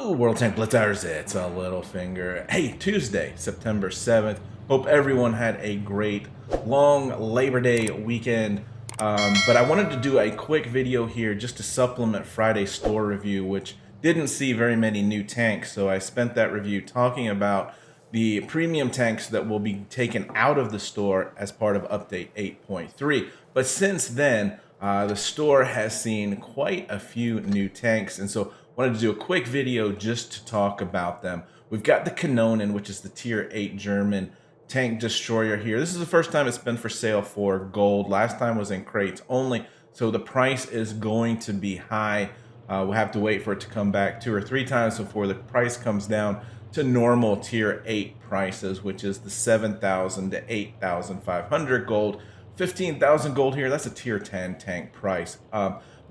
Hello, World Tank Blitzers. It's a Littlefinger. Hey, Tuesday, September 7th. Hope everyone had a great long Labor Day weekend. But I wanted to do a quick video here just to supplement Friday's store review, which didn't see very many new tanks. So I spent that review talking about the premium tanks that will be taken out of the store as part of update 8.3. But since then, the store has seen quite a few new tanks, and so wanted to do a quick video just to talk about them. We've got the Kanonen, which is the tier 8 German tank destroyer here. This is the first time it's been for sale for gold. Last time was in crates only, so the price is going to be high. We'll have to wait for it to come back 2 or 3 times before the price comes down to normal tier 8 prices, which is the 7,000 to 8,500 gold. 15,000 gold here, that's a tier 10 tank price.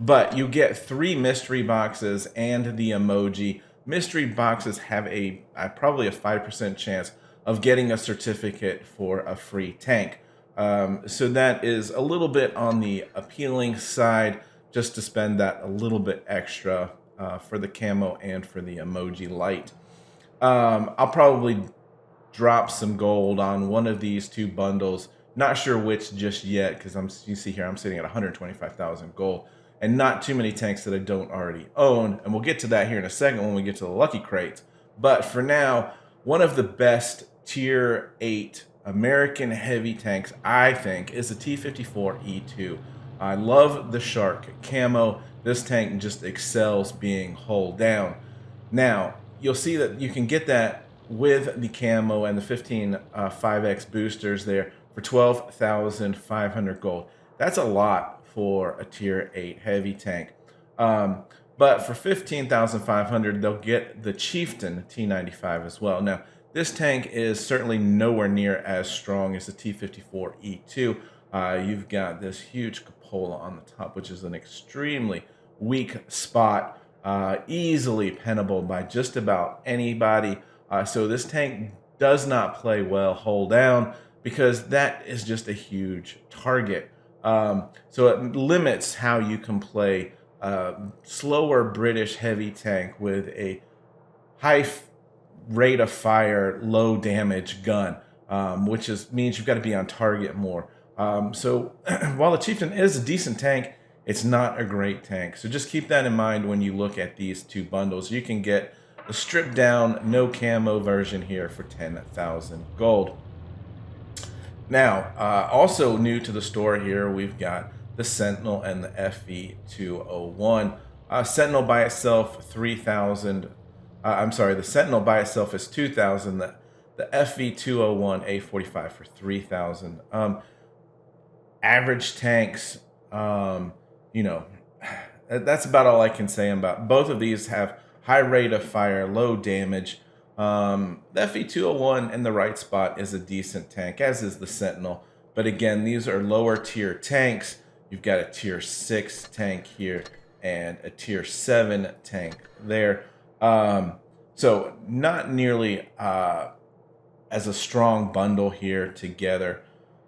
But you get 3 mystery boxes and the emoji. Mystery boxes have probably a 5% chance of getting a certificate for a free tank. So that is a little bit on the appealing side, just to spend that a little bit extra for the camo and for the emoji light. I'll probably drop some gold on one of these 2 bundles. Not sure which just yet, because you see here I'm sitting at 125,000 gold. And not too many tanks that I don't already own. And we'll get to that here in a second when we get to the lucky crates. But for now, one of the best tier 8 American heavy tanks, I think, is the T54E2. I love the Shark camo. This tank just excels being hull down. Now, you'll see that you can get that with the camo and the 15 5X boosters there for 12,500 gold. That's a lot for a tier 8 heavy tank. But for 15,500, they'll get the Chieftain T95 as well. Now, this tank is certainly nowhere near as strong as the T54E2. You've got this huge cupola on the top, which is an extremely weak spot, easily pennable by just about anybody. So this tank does not play well hull down, because that is just a huge target. So it limits how you can play slower British heavy tank with a high rate of fire, low damage gun, which means you've got to be on target more. So while the Chieftain is a decent tank, it's not a great tank. So just keep that in mind when you look at these 2 bundles. You can get the stripped down, no camo version here for 10,000 gold. Now, also new to the store here, we've got the Sentinel and the FV201. Sentinel by itself, 3,000. The Sentinel by itself is 2,000. The FV201 A45 for 3,000. Average tanks, that's about all I can say about. Both of these have high rate of fire, low damage. The FV201 in the right spot is a decent tank, as is the Sentinel. But again, these are lower tier tanks. You've got a tier 6 tank here and a tier 7 tank there. So not nearly as a strong bundle here together.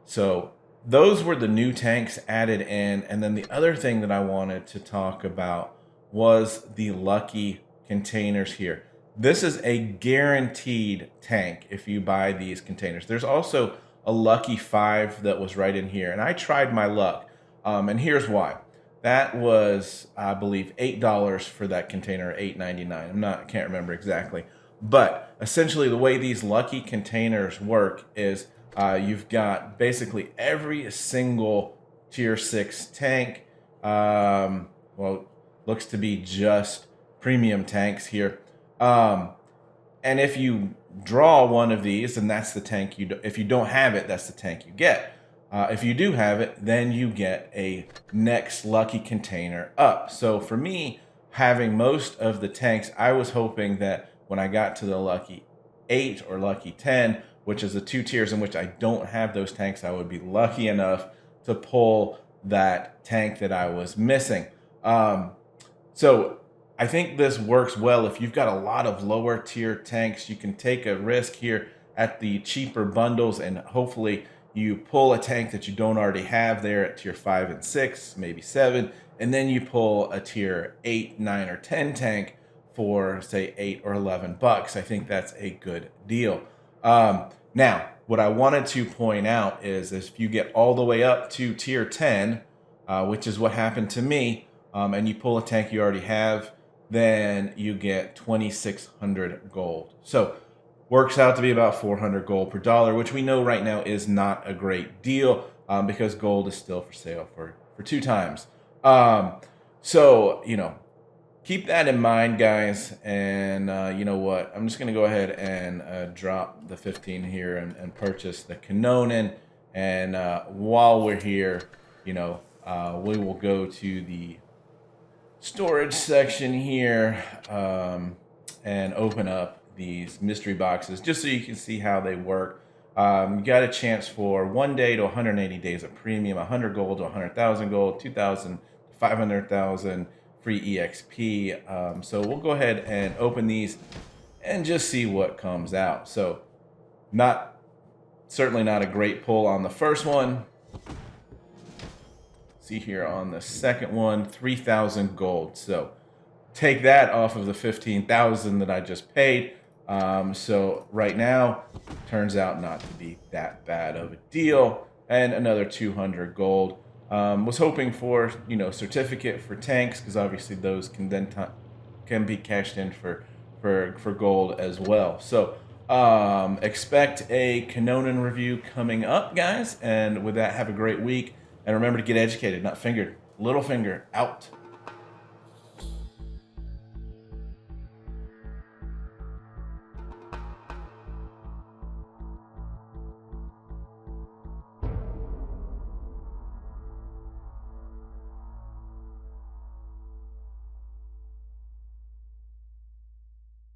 So those were the new tanks added in. And then the other thing that I wanted to talk about was the lucky containers here. This is a guaranteed tank if you buy these containers. There's also a lucky 5 that was right in here, and I tried my luck. And here's why. That was, I believe, $8 for that container, $8.99. I can't remember exactly. But essentially the way these lucky containers work is you've got basically every single tier 6 tank. Looks to be just premium tanks here. And if you draw one of these, then that's the tank you do. If you don't have it, that's the tank you get. If you do have it, then you get a next lucky container up. So for me, having most of the tanks, I was hoping that when I got to the lucky 8 or lucky 10, which is the 2 tiers in which I don't have those tanks, I would be lucky enough to pull that tank that I was missing. So I think this works well if you've got a lot of lower tier tanks. You can take a risk here at the cheaper bundles, and hopefully you pull a tank that you don't already have there at tier 5 and 6, maybe 7, and then you pull a tier 8, 9, or 10 tank for say $8 or $11. I think that's a good deal. Now, what I wanted to point out is if you get all the way up to tier 10, which is what happened to me, and you pull a tank you already have, then you get 2,600 gold. So works out to be about 400 gold per dollar, which we know right now is not a great deal because gold is still for sale for 2 times. So, you know, keep that in mind, guys. And you know what? I'm just going to go ahead and drop the 15 here and purchase the Kanonen. And while we're here, you know, we will go to the storage section here and open up these mystery boxes just so you can see how they work. You got a chance for 1 day to 180 days of premium, 100 gold to 100,000 gold, 2,000 to 500,000 free EXP. So we'll go ahead and open these and just see what comes out. So certainly not a great pull on the first one. See here on the second one, 3,000 gold. So take that off of the 15,000 that I just paid. So right now, turns out not to be that bad of a deal. And another 200 gold. Was hoping for, you know, certificate for tanks, because obviously those can then can be cashed in for gold as well. So expect a Kanonen review coming up, guys. And with that, have a great week. And remember to get educated, not fingered. Littlefinger out.